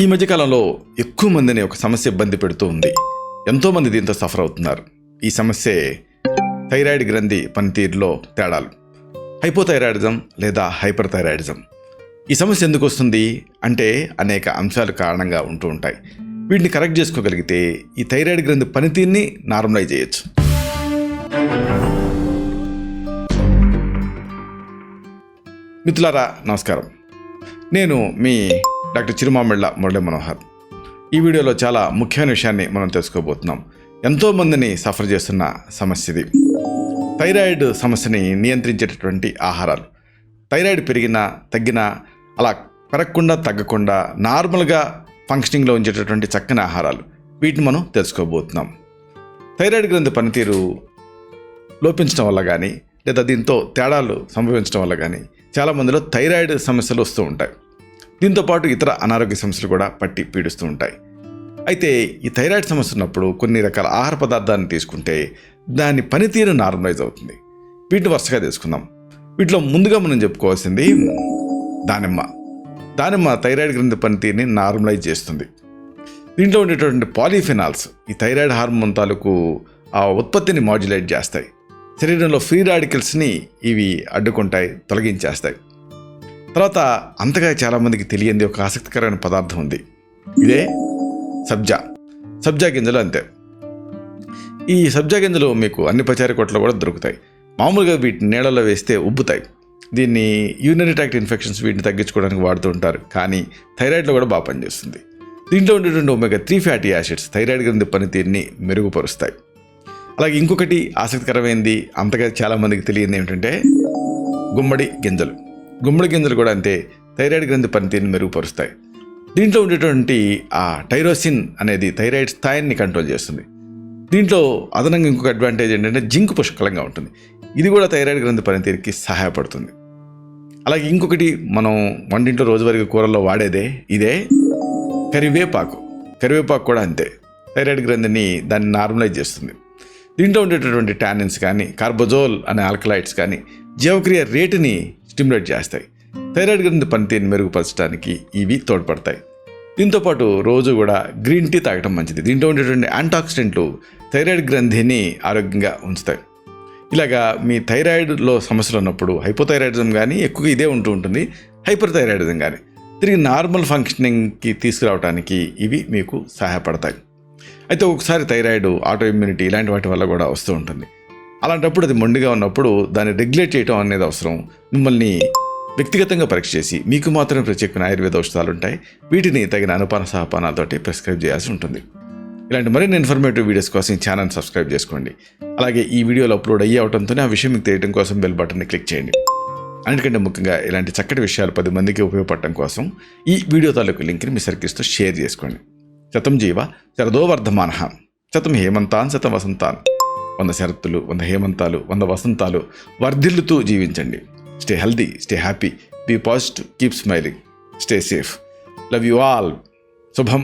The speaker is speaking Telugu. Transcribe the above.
ఈ మధ్యకాలంలో ఎక్కువ మందిని ఒక సమస్య ఇబ్బంది పెడుతూ ఉంది. ఎంతోమంది దీంతో సఫర్ అవుతున్నారు. ఈ సమస్యే థైరాయిడ్ గ్రంథి పనితీరులో తేడాలు, హైపోథైరాయిడిజం లేదా హైపర్ థైరాయిడిజం. ఈ సమస్య ఎందుకు వస్తుంది అంటే అనేక అంశాలు కారణంగా ఉంటూ ఉంటాయి. వీటిని కరెక్ట్ చేసుకోగలిగితే ఈ థైరాయిడ్ గ్రంథి పనితీరుని నార్మలైజ్ చేయొచ్చు. మిత్రులారా నమస్కారం, నేను మీ డాక్టర్ చిరుమామిళ్ళ మురళీ మనోహర్. ఈ వీడియోలో చాలా ముఖ్యమైన విషయాన్ని మనం తెలుసుకోబోతున్నాం. ఎంతోమందిని సఫర్ చేస్తున్న సమస్య ఇది. థైరాయిడ్ సమస్యని నియంత్రించేటటువంటి ఆహారాలు, థైరాయిడ్ పెరిగినా తగ్గినా అలా పెరగకుండా తగ్గకుండా నార్మల్గా ఫంక్షనింగ్లో ఉంచేటటువంటి చక్కని ఆహారాలు, వీటిని మనం తెలుసుకోబోతున్నాం. థైరాయిడ్ గ్రంథి పనితీరు లోపించడం వల్ల కానీ లేదా దీంతో తేడాలు సంభవించడం వల్ల కానీ చాలామందిలో థైరాయిడ్ సమస్యలు వస్తూ ఉంటాయి. దీంతోపాటు ఇతర అనారోగ్య సమస్యలు కూడా పట్టి పీడిస్తూ ఉంటాయి. అయితే ఈ థైరాయిడ్ సమస్య ఉన్నప్పుడు కొన్ని రకాల ఆహార పదార్థాలను తీసుకుంటే దాని పనితీరు నార్మలైజ్ అవుతుంది. వీటిని వరుసగా తీసుకుందాం. వీటిలో ముందుగా మనం చెప్పుకోవాల్సింది దానిమ్మ థైరాయిడ్ గ్రంథి పనితీరుని నార్మలైజ్ చేస్తుంది. దీంట్లో ఉండేటువంటి పాలిఫెనాల్స్ ఈ థైరాయిడ్ హార్మోన్ తాలూకు ఆ ఉత్పత్తిని మాడ్యులేట్ చేస్తాయి. శరీరంలో ఫ్రీ రాడికల్స్ని ఇవి అడ్డుకుంటాయి, తొలగించేస్తాయి. తర్వాత అంతగా చాలామందికి తెలియంది ఒక ఆసక్తికరమైన పదార్థం ఉంది. ఇదే సబ్జా గింజలు. అంతే, ఈ సబ్జా గింజలు మీకు అన్ని పచారీ కొట్లో కూడా దొరుకుతాయి. మామూలుగా వీటిని నీళ్ళలో వేస్తే ఉబ్బుతాయి. దీన్ని యూరినరీ ట్రాక్ట్ ఇన్ఫెక్షన్స్ వీటిని తగ్గించుకోవడానికి వాడుతూ ఉంటారు. కానీ థైరాయిడ్లో కూడా బాగా పనిచేస్తుంది. దీంట్లో ఉండేటువంటి ఒమేగా-3 ఫ్యాటీ యాసిడ్స్ థైరాయిడ్ గ్రంథి పనితీరుని మెరుగుపరుస్తాయి. అలాగే ఇంకొకటి ఆసక్తికరమైనది, అంతగా చాలామందికి తెలియదు ఏమిటంటే గుమ్మడి గింజలు కూడా అంతే థైరాయిడ్ గ్రంథి పనితీరుని మెరుగుపరుస్తాయి. దీంట్లో ఉండేటువంటి ఆ టైరోసిన్ అనేది థైరాయిడ్ స్థాయిని కంట్రోల్ చేస్తుంది. దీంట్లో అదనంగా ఇంకొక అడ్వాంటేజ్ ఏంటంటే జింక్ పుష్కలంగా ఉంటుంది. ఇది కూడా థైరాయిడ్ గ్రంథి పనితీరుకి సహాయపడుతుంది. అలాగే ఇంకొకటి మనం వంటింట్లో రోజువారీ కూరల్లో వాడేదే ఇదే కరివేపాకు కూడా అంతే థైరాయిడ్ గ్రంథిని దాన్ని నార్మలైజ్ చేస్తుంది. దీంట్లో ఉండేటటువంటి టానిన్స్ కానీ కార్బోజోల్ అనే ఆల్కలైడ్స్ కానీ జీవక్రియ రేటుని స్టిమ్యులేట్ చేస్తాయి. థైరాయిడ్ గ్రంథి పనితీరుని మెరుగుపరచడానికి ఇవి తోడ్పడతాయి. దీంతోపాటు రోజు కూడా గ్రీన్ టీ తాగడం మంచిది. దీంట్లో ఉండేటువంటి యాంటాక్సిడెంట్లు థైరాయిడ్ గ్రంథిని ఆరోగ్యంగా ఉంచుతాయి. ఇలాగా మీ థైరాయిడ్లో సమస్యలు ఉన్నప్పుడు హైపోథైరాయిడిజం కానీ ఎక్కువగా ఇదే ఉంటుంది, హైపర్ థైరాయిడిజం కానీ తిరిగి నార్మల్ ఫంక్షనింగ్కి తీసుకురావడానికి ఇవి మీకు సహాయపడతాయి. అయితే ఒకసారి థైరాయిడ్, ఆటో ఇమ్యూనిటీ ఇలాంటి వాటి వల్ల కూడా వస్తూ ఉంటుంది. అలాంటప్పుడు అది మొండిగా ఉన్నప్పుడు దాన్ని రెగ్యులేట్ చేయడం అనేది అవసరం. మిమ్మల్ని వ్యక్తిగతంగా పరీక్ష చేసి మీకు మాత్రమే ప్రత్యేకమైన ఆయుర్వేద ఔషధాలు ఉంటాయి. వీటిని తగిన అనుపాన సహపానాలతోటి ప్రిస్క్రైబ్ చేయాల్సి ఉంటుంది. ఇలాంటి మరిన్ని ఇన్ఫర్మేటివ్ వీడియోస్ కోసం ఈ ఛానల్ సబ్స్క్రైబ్ చేసుకోండి. అలాగే ఈ వీడియోలో అప్లోడ్ అవడంతోనే ఆ విషయం మీకు తెలియడం కోసం బెల్ బటన్ని క్లిక్ చేయండి. అన్నిటికంటే ముఖ్యంగా ఇలాంటి చక్కటి విషయాలు 10 మందికి ఉపయోగపడటం కోసం ఈ వీడియో తాలూకు లింక్ని మీ సర్కిల్స్తో షేర్ చేసుకోండి. శతం జీవ శరదో వర్ధమానః, శతం హేమంతాన్ శతం వసంతాన్. 100 శరత్తులు, 100 హేమంతాలు, 100 వసంతాలు వర్ధిల్లుతూ జీవించండి. Stay healthy, stay happy, be positive, keep smiling, stay safe. Love you all. శుభం.